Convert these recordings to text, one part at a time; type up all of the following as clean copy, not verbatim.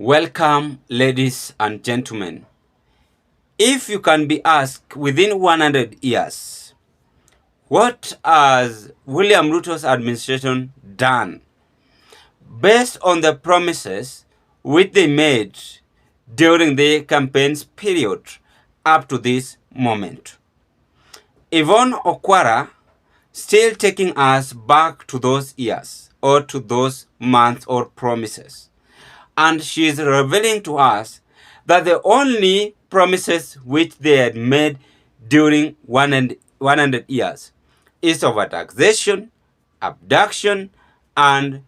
Welcome, ladies and gentlemen. If you can be asked within 100 years, what has William Ruto's administration done based on the promises which they made during the campaign's period up to this moment? Yvonne Okwara still taking us back to those years or to those months or promises. And she is revealing to us that the only promises which they had made during 100 years is over taxation, abduction, and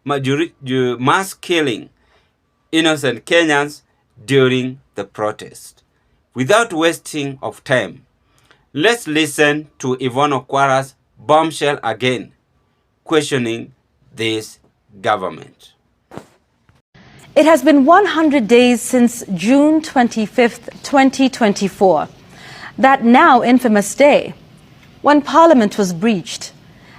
mass killing innocent Kenyans during the protest. Without wasting of time, let's listen to Yvonne Okwara's bombshell again, questioning this government. It has been 100 days since June 25th, 2024, that now infamous day when Parliament was breached,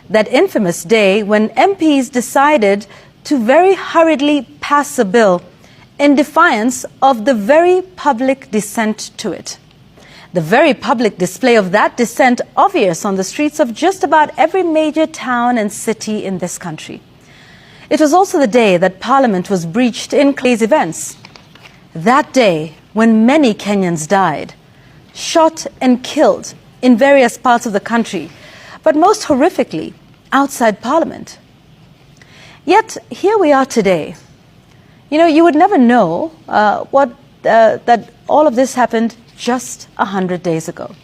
that infamous day when MPs decided to very hurriedly pass a bill in defiance of the very public dissent to it. The very public display of that dissent obvious on the streets of just about every major town and city in this country. It was also the day that Parliament was breached in crazy events. That day when many Kenyans died, shot and killed in various parts of the country, but most horrifically, outside Parliament. Yet, here we are today. You would never know that all of this happened just 100 days ago.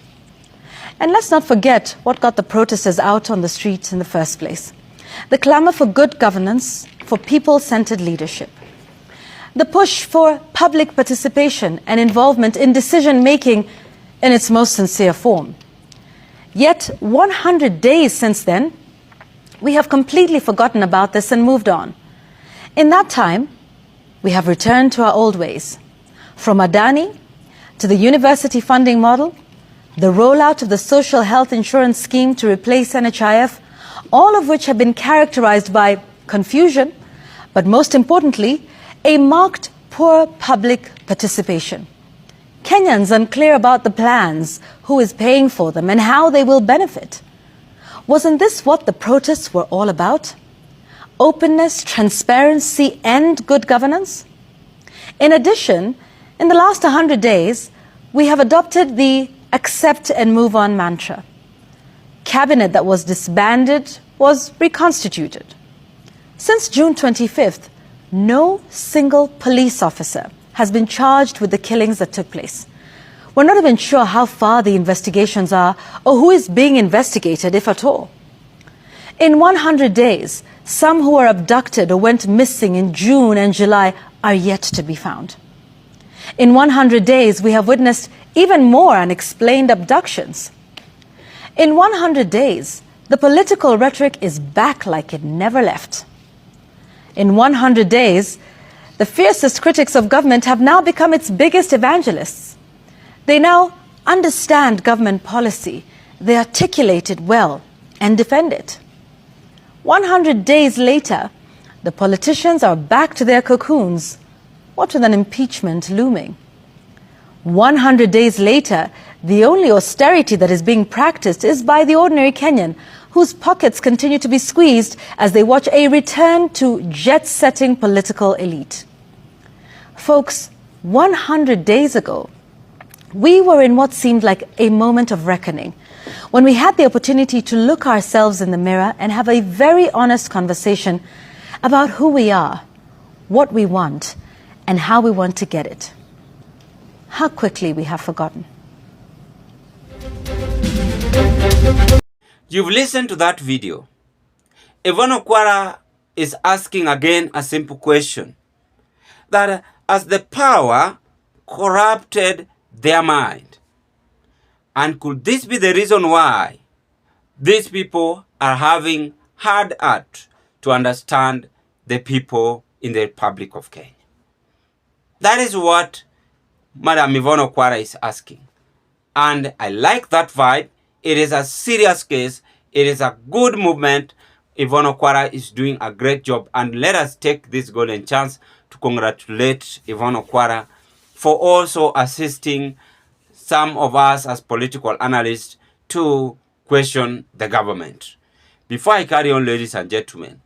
And let's not forget what got the protesters out on the streets in the first place. The clamor for good governance, for people-centered leadership. The push for public participation and involvement in decision-making in its most sincere form. Yet, 100 days since then, we have completely forgotten about this and moved on. In that time, we have returned to our old ways. From Adani to the university funding model, the rollout of the social health insurance scheme to replace NHIF, all of which have been characterized by confusion, but most importantly, a marked poor public participation. Kenyans unclear about the plans, who is paying for them, and how they will benefit. Wasn't this what the protests were all about? Openness, transparency, and good governance? In addition, in the last 100 days, we have adopted the accept and move on mantra. Cabinet that was disbanded was reconstituted. Since June 25th, no single police officer has been charged with the killings that took place. We're not even sure how far the investigations are or who is being investigated, if at all. In 100 days, some who were abducted or went missing in June and July are yet to be found. In 100 days, we have witnessed even more unexplained abductions. In 100 days, the political rhetoric is back like it never left. In 100 days, the fiercest critics of government have now become its biggest evangelists. They now understand government policy, they articulate it well and defend it. 100 days later, the politicians are back to their cocoons, what with an impeachment looming. 100 days later, the only austerity that is being practiced is by the ordinary Kenyan, whose pockets continue to be squeezed as they watch a return to jet-setting political elite. Folks, 100 days ago, we were in what seemed like a moment of reckoning, when we had the opportunity to look ourselves in the mirror and have a very honest conversation about who we are, what we want, and how we want to get it. How quickly we have forgotten. You've listened to that video. Yvonne Okwara is asking again a simple question. That as the power corrupted their mind, and could this be the reason why these people are having hard heart to understand the people in the Republic of Kenya? That is what Madam Yvonne Okwara is asking. And I like that vibe. It is a serious case. It is a good movement. Yvonne Okwara is doing a great job. And let us take this golden chance to congratulate Yvonne Okwara for also assisting some of us as political analysts to question the government. Before I carry on, ladies and gentlemen,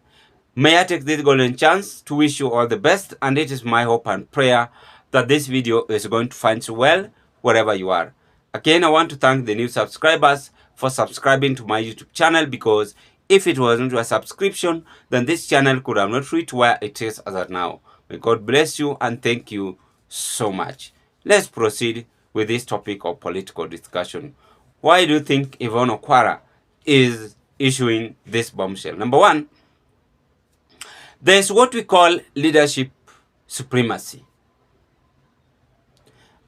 may I take this golden chance to wish you all the best, and it is my hope and prayer that this video is going to find you well wherever you are. Again, I want to thank the new subscribers for subscribing to my YouTube channel, because if it wasn't a subscription, then this channel could have not reached where it is as of now. May God bless you and thank you so much. Let's proceed with this topic of political discussion. Why do you think Yvonne Okwara is issuing this bombshell? Number one, there's what we call leadership supremacy.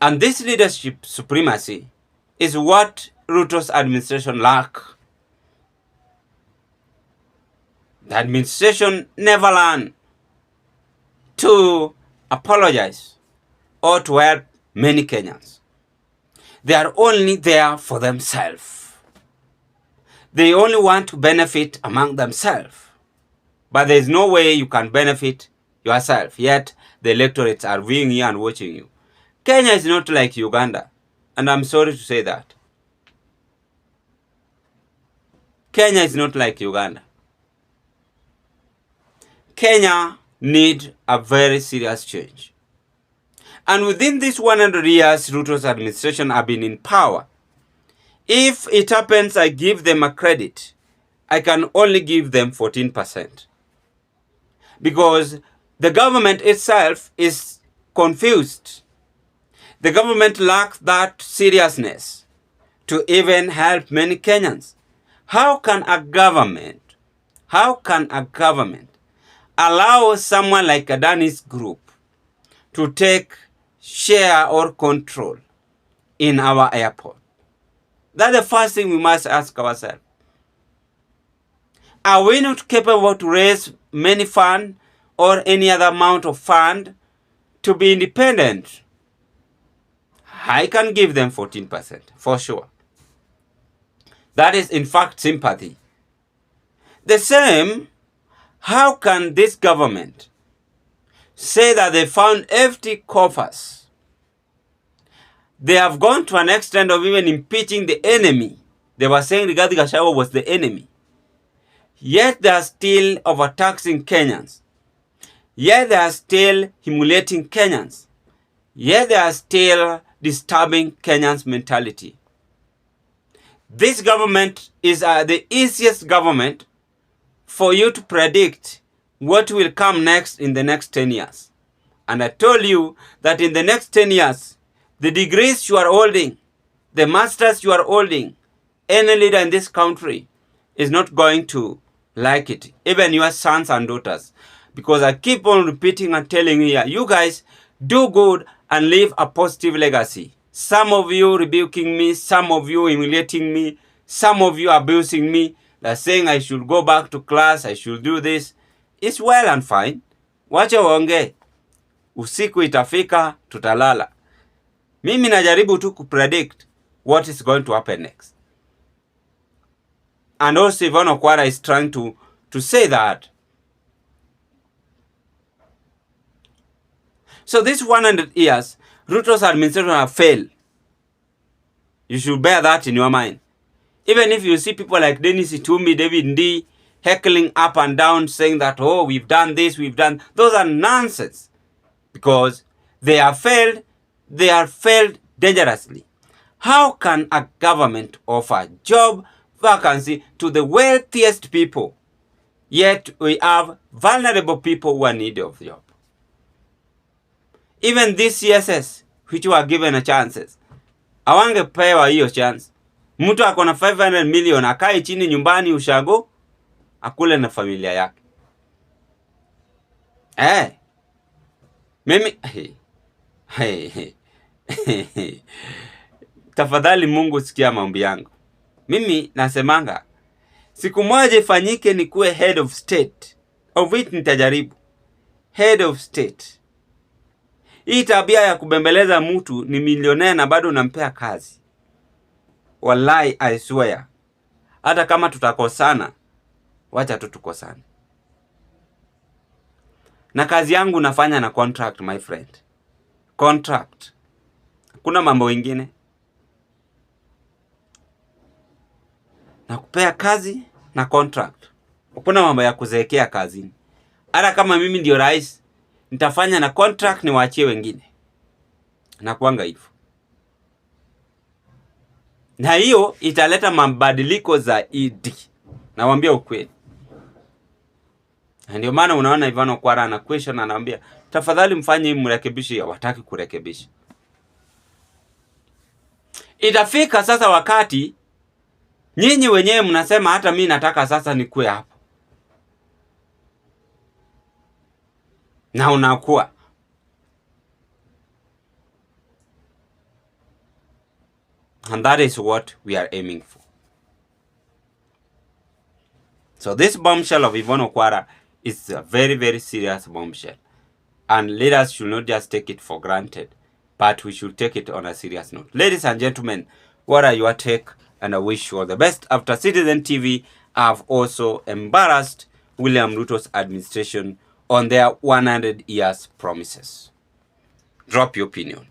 And this leadership supremacy is what Ruto's administration lack. The administration never learned to apologize or to help many Kenyans. They are only there for themselves. They only want to benefit among themselves. But there is no way you can benefit yourself, yet the electorates are viewing you and watching you. Kenya is not like Uganda, and I'm sorry to say that. Kenya is not like Uganda. Kenya needs a very serious change. And within these 100 years Ruto's administration have been in power, if it happens I give them a credit, I can only give them 14%. Because the government itself is confused. The government lacks that seriousness to even help many Kenyans. How can a government allow someone like Adani's group to take share or control in our airport? That's the first thing we must ask ourselves. Are we not capable to raise many funds or any other amount of fund to be independent? I can give them 14% for sure. That is in fact sympathy. The same, how can this government say that they found empty coffers? They have gone to an extent of even impeaching the enemy. They were saying Rigathi Gachagua was the enemy. Yet they are still overtaxing Kenyans. Yet they are still humiliating Kenyans. Yet they are still disturbing Kenyans' mentality. This government is the easiest government for you to predict what will come next in the next 10 years. And I told you that in the next 10 years, the degrees you are holding, the masters you are holding, any leader in this country is not going to like it. Even your sons and daughters. Because I keep on repeating and telling you, you guys do good and leave a positive legacy. Some of you rebuking me, some of you humiliating me, some of you abusing me. They're saying I should go back to class, I should do this. It's well and fine. Wacha waongee. Usiku itafika, tutalala. Mimi najaribu tu kupredict what is going to happen next. And also Yvonne Okwara is trying to say that. So this 100 years, Ruto's administration have failed. You should bear that in your mind. Even if you see people like Dennis Itumbi, David Ndii, heckling up and down, saying that, oh, we've done this, we've done... Those are nonsense. Because they have failed dangerously. How can a government offer job vacancy to the wealthiest people, yet we have vulnerable people who are in need of job? Even these CSS, which were given a chances, hawangepewa hiyo chance. Mtu akona 500 million, akae chini nyumbani ushago, akule na familia yake. Mimi, tafadhali Mungu sikia maombi yangu. Mimi nasemanga, siku moja ifanyike nikuwe head of state, of which nitajaribu. Head of state. Hii tabia ya kubembeleza mtu ni milionea na bado unampea kazi. Wallahi, I swear. Hata kama tutakosana, wacha tu tukosane. Na kazi yangu nafanya na contract, my friend. Contract. Kuna mambo mengine. Nakupea kazi na contract. Hakuna mambo ya kuzeekea kazini. Hata kama mimi ndio rais, nitafanya na contract niwaachie wengine. Nakuanga hivyo. Na hiyo italeta mabadiliko zaidi. Nawaambia ukweli. Ndio maana unaona Ivano Kwara ana question anaambia, tafadhali mfanye mrekebisho, hawataki kurekebisha. Itafika sasa wakati nyinyi wenyewe mnasema hata mimi nataka sasa nikue hapo. Na unakuwa. And that is what we are aiming for. So this bombshell of Ivano Kwara is a very, very serious bombshell. And leaders should not just take it for granted, but we should take it on a serious note. Ladies and gentlemen, what are your take? And I wish you all the best. After Citizen TV have also embarrassed William Ruto's administration on their 100 years promises. Drop your opinion.